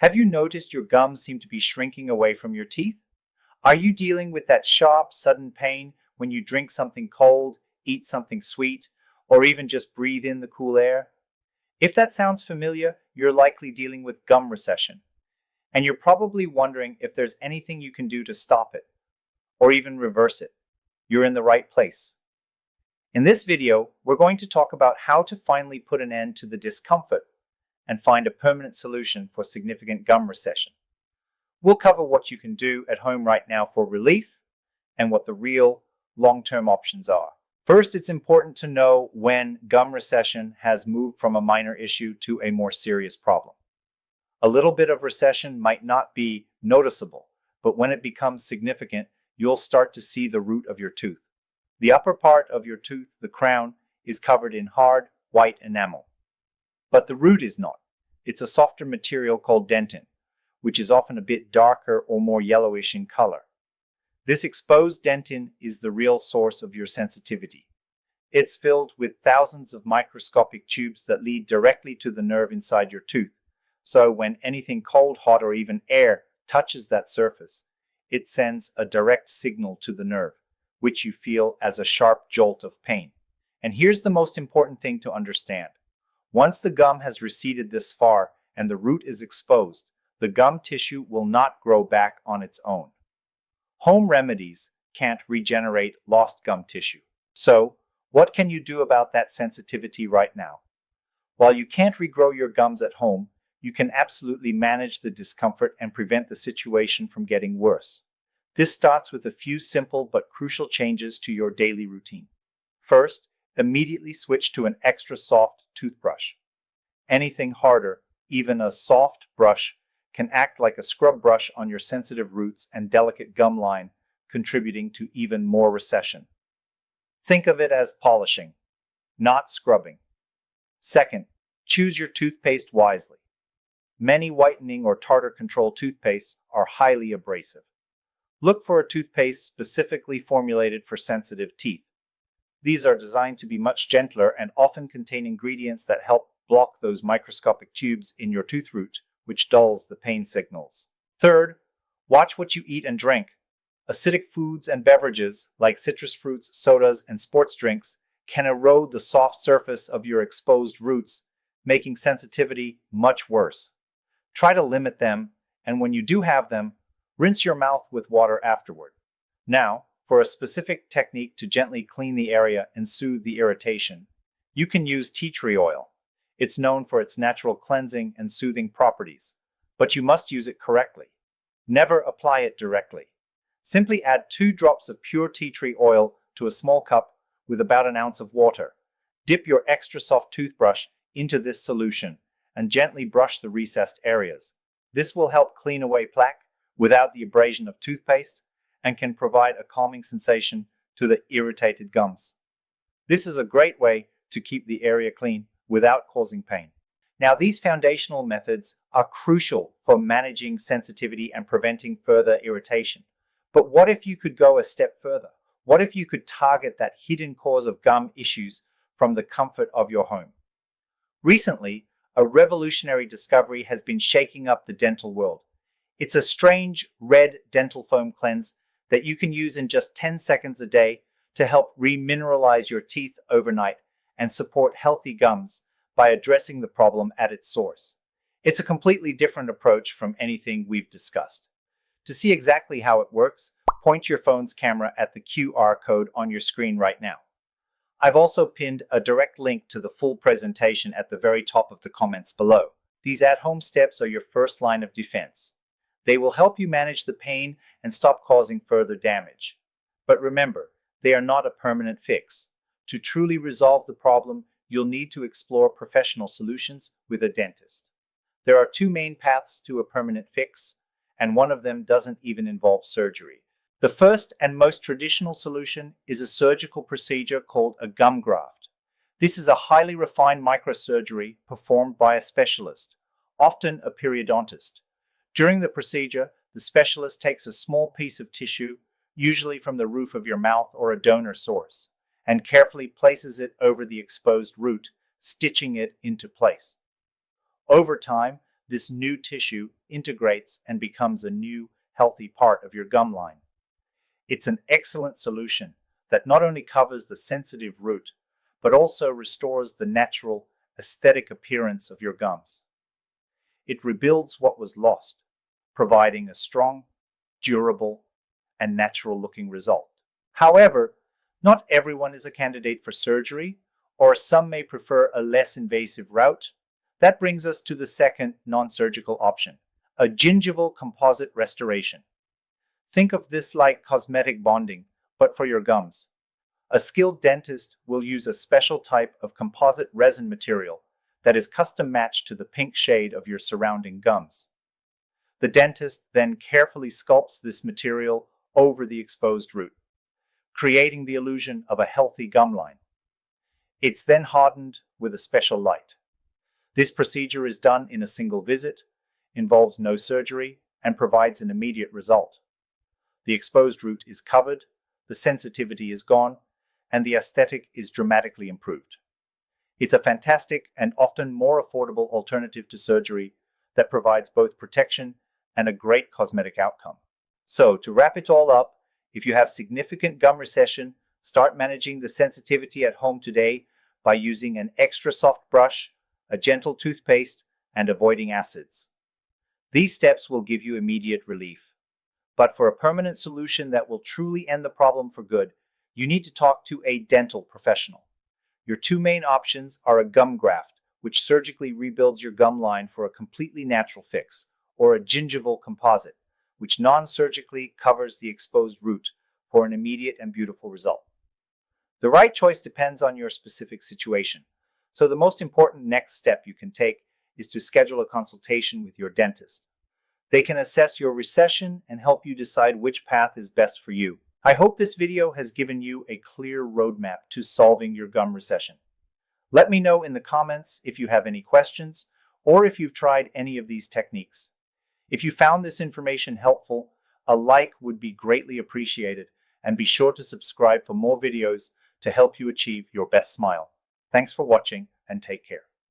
Have you noticed your gums seem to be shrinking away from your teeth? Are you dealing with that sharp, sudden pain when you drink something cold, eat something sweet, or even just breathe in the cool air? If that sounds familiar, you're likely dealing with gum recession. And you're probably wondering if there's anything you can do to stop it, or even reverse it. You're in the right place. In this video, we're going to talk about how to finally put an end to the discomfort and find a permanent solution for significant gum recession. We'll cover what you can do at home right now for relief and what the real long-term options are. First, it's important to know when gum recession has moved from a minor issue to a more serious problem. A little bit of recession might not be noticeable, but when it becomes significant, you'll start to see the root of your tooth. The upper part of your tooth, the crown, is covered in hard, white enamel. But the root is not. It's a softer material called dentin, which is often a bit darker or more yellowish in color. This exposed dentin is the real source of your sensitivity. It's filled with thousands of microscopic tubes that lead directly to the nerve inside your tooth. So when anything cold, hot, or even air touches that surface, it sends a direct signal to the nerve, which you feel as a sharp jolt of pain. And here's the most important thing to understand. Once the gum has receded this far and the root is exposed, the gum tissue will not grow back on its own. Home remedies can't regenerate lost gum tissue. So, what can you do about that sensitivity right now? While you can't regrow your gums at home, you can absolutely manage the discomfort and prevent the situation from getting worse. This starts with a few simple but crucial changes to your daily routine. First, immediately switch to an extra soft toothbrush. Anything harder, even a soft brush, can act like a scrub brush on your sensitive roots and delicate gum line, contributing to even more recession. Think of it as polishing, not scrubbing. Second, choose your toothpaste wisely. Many whitening or tartar control toothpastes are highly abrasive. Look for a toothpaste specifically formulated for sensitive teeth. These are designed to be much gentler and often contain ingredients that help block those microscopic tubes in your tooth root, which dulls the pain signals. Third, watch what you eat and drink. Acidic foods and beverages, like citrus fruits, sodas, and sports drinks, can erode the soft surface of your exposed roots, making sensitivity much worse. Try to limit them, and when you do have them, rinse your mouth with water afterward. Now, for a specific technique to gently clean the area and soothe the irritation, you can use tea tree oil. It's known for its natural cleansing and soothing properties, but you must use it correctly. Never apply it directly. Simply add 2 drops of pure tea tree oil to a small cup with about an ounce of water. Dip your extra soft toothbrush into this solution and gently brush the recessed areas. This will help clean away plaque without the abrasion of toothpaste and can provide a calming sensation to the irritated gums. This is a great way to keep the area clean without causing pain. Now, these foundational methods are crucial for managing sensitivity and preventing further irritation. But what if you could go a step further? What if you could target that hidden cause of gum issues from the comfort of your home? Recently, a revolutionary discovery has been shaking up the dental world. It's a strange red dental foam cleanse that you can use in just 10 seconds a day to help remineralize your teeth overnight and support healthy gums by addressing the problem at its source. It's a completely different approach from anything we've discussed. To see exactly how it works, point your phone's camera at the QR code on your screen right now. I've also pinned a direct link to the full presentation at the very top of the comments below. These at-home steps are your first line of defense. They will help you manage the pain and stop causing further damage. But remember, they are not a permanent fix. To truly resolve the problem, you'll need to explore professional solutions with a dentist. There are 2 main paths to a permanent fix, and one of them doesn't even involve surgery. The first and most traditional solution is a surgical procedure called a gum graft. This is a highly refined microsurgery performed by a specialist, often a periodontist. During the procedure, the specialist takes a small piece of tissue, usually from the roof of your mouth or a donor source, and carefully places it over the exposed root, stitching it into place. Over time, this new tissue integrates and becomes a new, healthy part of your gum line. It's an excellent solution that not only covers the sensitive root, but also restores the natural, aesthetic appearance of your gums. It rebuilds what was lost, providing a strong, durable, and natural-looking result. However, not everyone is a candidate for surgery, or some may prefer a less invasive route. That brings us to the second non-surgical option, a gingival composite restoration. Think of this like cosmetic bonding, but for your gums. A skilled dentist will use a special type of composite resin material that is custom matched to the pink shade of your surrounding gums. The dentist then carefully sculpts this material over the exposed root, creating the illusion of a healthy gum line. It's then hardened with a special light. This procedure is done in a single visit, involves no surgery, and provides an immediate result. The exposed root is covered, the sensitivity is gone, and the aesthetic is dramatically improved. It's a fantastic and often more affordable alternative to surgery that provides both protection and a great cosmetic outcome. So, to wrap it all up, if you have significant gum recession, start managing the sensitivity at home today by using an extra soft brush, a gentle toothpaste, and avoiding acids. These steps will give you immediate relief. But for a permanent solution that will truly end the problem for good, you need to talk to a dental professional. Your two main options are a gum graft, which surgically rebuilds your gum line for a completely natural fix, or a gingival composite, which non-surgically covers the exposed root for an immediate and beautiful result. The right choice depends on your specific situation, so the most important next step you can take is to schedule a consultation with your dentist. They can assess your recession and help you decide which path is best for you. I hope this video has given you a clear roadmap to solving your gum recession. Let me know in the comments if you have any questions or if you've tried any of these techniques. If you found this information helpful, a like would be greatly appreciated, and be sure to subscribe for more videos to help you achieve your best smile. Thanks for watching and take care.